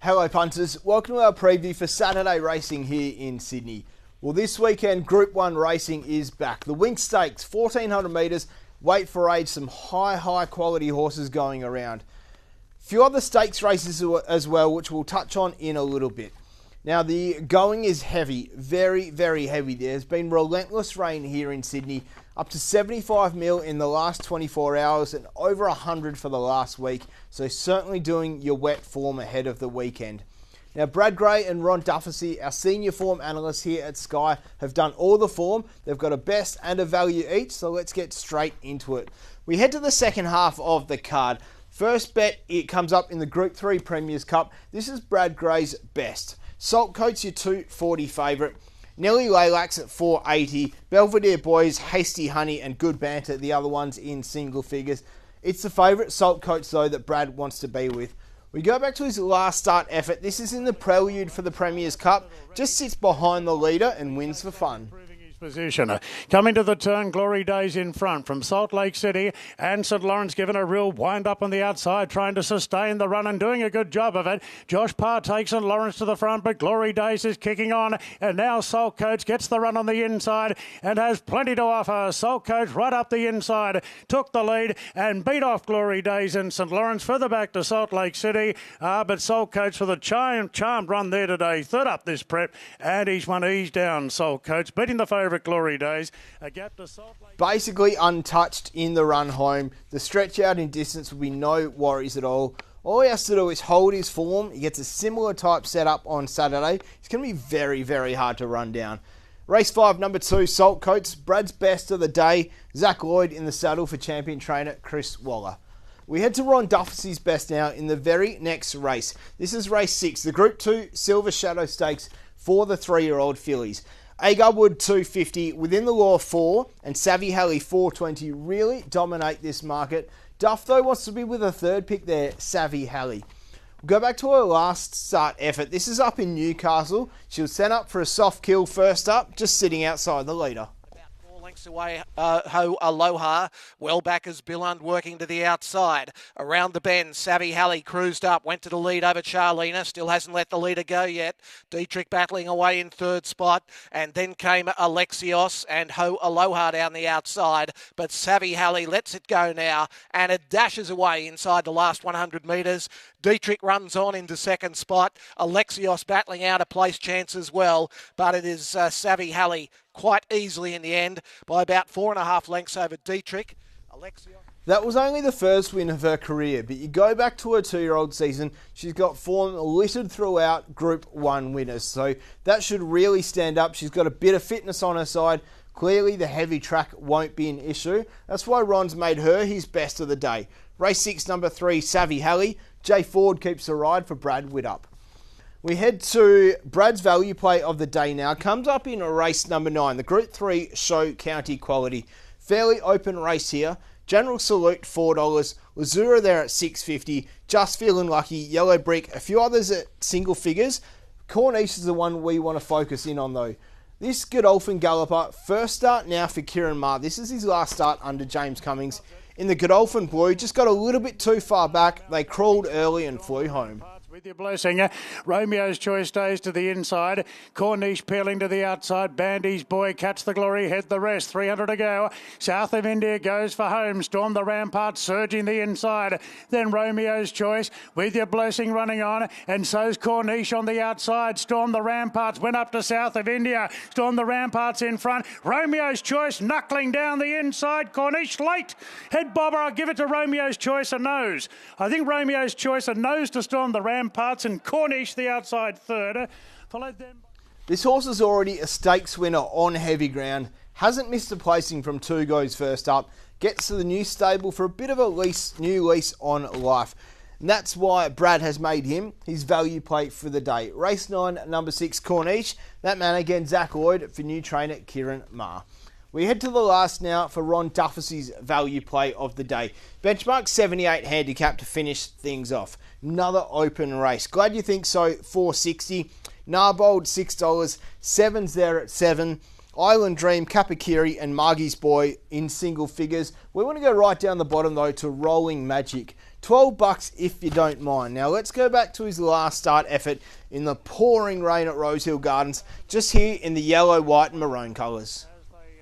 Hello punters, welcome to our preview for Saturday racing here in Sydney. Well, this weekend Group 1 racing is back. The Winx Stakes, 1400 metres, weight for age, some high quality horses going around. A few other stakes races as well, which we'll touch on in a little bit. Now the going is heavy, very heavy. There's been relentless rain here in Sydney, up to 75 mil in the last 24 hours and over 100 for the last week. So certainly doing your wet form ahead of the weekend. Now Brad Gray and Ron Duffy, our senior form analysts here at Sky, have done all the form. They've got a best and a value each, so let's get straight into it. We head to the second half of the card. First bet, it comes up in the Group 3 Premiers Cup. This is Brad Gray's best. Saltcoat's your 240 favourite. Nelly Laylax at 480. Belvedere Boys, Hasty Honey and Good Banter, the other ones in single figures. It's the favourite Saltcoats though that Brad wants to be with. We go back to his last start effort. This is in the prelude for the Premiers Cup. Just sits behind the leader and wins for fun. Position. Coming to the turn, Glory Days in front from Salt Lake City, and St Lawrence given a real wind up on the outside, trying to sustain the run and doing a good job of it. Josh Parr takes St Lawrence to the front, but Glory Days is kicking on, and now Saltcoats gets the run on the inside and has plenty to offer. Saltcoats right up the inside, took the lead and beat off Glory Days and St Lawrence further back to Salt Lake City, but Saltcoats for the charmed run there today, third up this prep, and he's won ease down. Saltcoats beating the favourite Glory Days. A gap to Salt Lake. Basically untouched in the run home. The stretch out in distance will be no worries at all. All he has to do is hold his form. He gets a similar type setup on Saturday. It's going to be very hard to run down. Race 5, number 2, Saltcoats. Brad's best of the day. Zach Lloyd in the saddle for champion trainer Chris Waller. We head to Ron Duffy's best now in the very next race. This is race 6, the Group 2 Silver Shadow Stakes for the 3-year-old fillies. Agarwood 250, Within the Law 4, and Savvy Halley 420 really dominate this market. Duff, though, wants to be with a third pick there, Savvy Halley. We'll go back to her last start effort. This is up in Newcastle. She was sent up for a soft kill first up, just sitting outside the leader. Away, Ho Aloha, well back as Billund working to the outside. Around the bend, Savvy Halley cruised up, went to the lead over Charlena, still hasn't let the leader go yet. Dietrich battling away in third spot, and then came Alexios and Ho Aloha down the outside, but Savvy Halley lets it go now, and it dashes away inside the last 100 metres. Dietrich runs on into second spot. Alexios battling out a place chance as well, but it is Savvy Halley quite easily in the end by about 4.5 lengths over Dietrich. That was only the first win of her career, but you go back to her 2-year-old season, she's got form littered throughout Group 1 winners, so that should really stand up. She's got a bit of fitness on her side. Clearly the heavy track won't be an issue. That's why Ron's made her his best of the day. Race 6, number 3, Savvy Halley. Jay Ford keeps the ride for Brad Widdop. We head to Brad's value play of the day now. Comes up in race number 9, the Group 3 Show County Quality. Fairly open race here. General Salute $4. Lazura there at $6.50. Just Feeling Lucky, Yellow Brick, a few others at single figures. Corniche is the one we want to focus in on though. This Godolphin Galloper, first start now for Kieran Maher. This is his last start under James Cummings. In the Godolphin Blue, just got a little bit too far back. They crawled early and flew home. With your blessing, Romeo's Choice stays to the inside. Corniche peeling to the outside. Bandy's Boy, Catch the Glory, head the rest. 300 to go. South of India goes for home. Storm the Ramparts, surging the inside. Then Romeo's Choice, with your blessing running on. And so's Corniche on the outside. Storm the Ramparts, went up to South of India. Storm the Ramparts in front. Romeo's Choice knuckling down the inside. Corniche late. Head bobber, I'll give it to Romeo's Choice a nose. I think Romeo's Choice a nose to Storm the Ramparts. And Corniche the outside third. Followed them. This horse is already a stakes winner on heavy ground. Hasn't missed a placing from 2 goes first up. Gets to the new stable for a bit of a new lease on life. And that's why Brad has made him his value play for the day. Race 9, number 6, Corniche. That man again, Zach Lloyd for new trainer Kieran Maher. We head to the last now for Ron Duffy's value play of the day. Benchmark 78 handicap to finish things off. Another open race. Glad you think so, $4.60. Narbold, $6. Sevens there at $7. Island Dream, Kapakiri and Margie's Boy in single figures. We want to go right down the bottom though to Rolling Magic. $12 if you don't mind. Now let's go back to his last start effort in the pouring rain at Rosehill Gardens, just here in the yellow, white and maroon colours.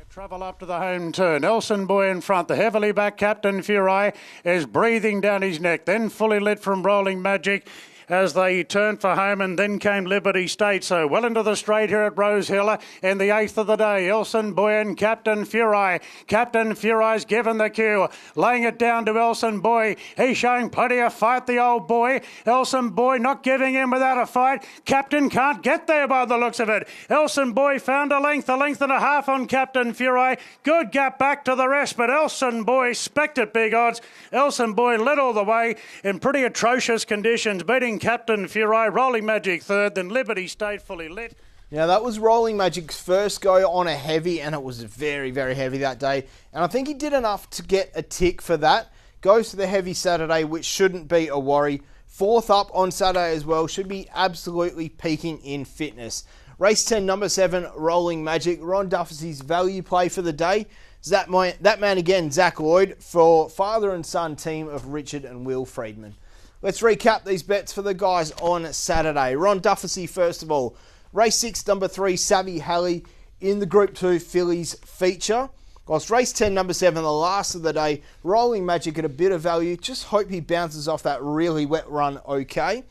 Travel up to the home turn. Elson Boy in front. The heavily backed Captain Fury is breathing down his neck. Then fully lit from Rolling Magic as they turned for home, and then came Liberty State. So well into the straight here at Rosehill in the 8th of the day. Elson Boy and Captain Fury. Captain Fury's given the cue, laying it down to Elson Boy. He's showing plenty of fight, the old boy. Elson Boy not giving in without a fight. Captain can't get there by the looks of it. Elson Boy found a length and a half on Captain Fury. Good gap back to the rest, but Elson Boy specced at big odds. Elson Boy led all the way in pretty atrocious conditions, beating Captain Fury. Rolling Magic third, then Liberty State fully lit. Now that was Rolling Magic's first go on a heavy, and it was very, very heavy that day. And I think he did enough to get a tick for that. Goes to the heavy Saturday, which shouldn't be a worry. 4th up on Saturday as well, should be absolutely peaking in fitness. Race 10, number 7, Rolling Magic. Ron Duffy's value play for the day. That man again, Zach Lloyd, for father and son team of Richard and Will Friedman. Let's recap these bets for the guys on Saturday. Ron Duffy, first of all. Race 6, number 3, Savvy Halley in the Group 2 Fillies feature. Whilst race 10, number 7, the last of the day, Rolling Magic at a bit of value. Just hope he bounces off that really wet run okay.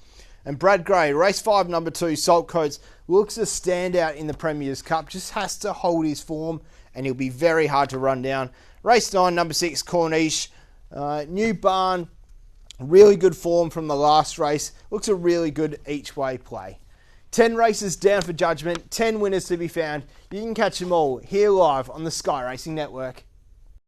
And Brad Gray, race 5, number 2, Saltcoats, looks a standout in the Premier's Cup. Just has to hold his form and he'll be very hard to run down. Race 9, number 6, Corniche. New barn. Really good form from the last race. Looks a really good each way play. 10 races down for judgment, 10 winners to be found. You can catch them all here live on the Sky Racing Network.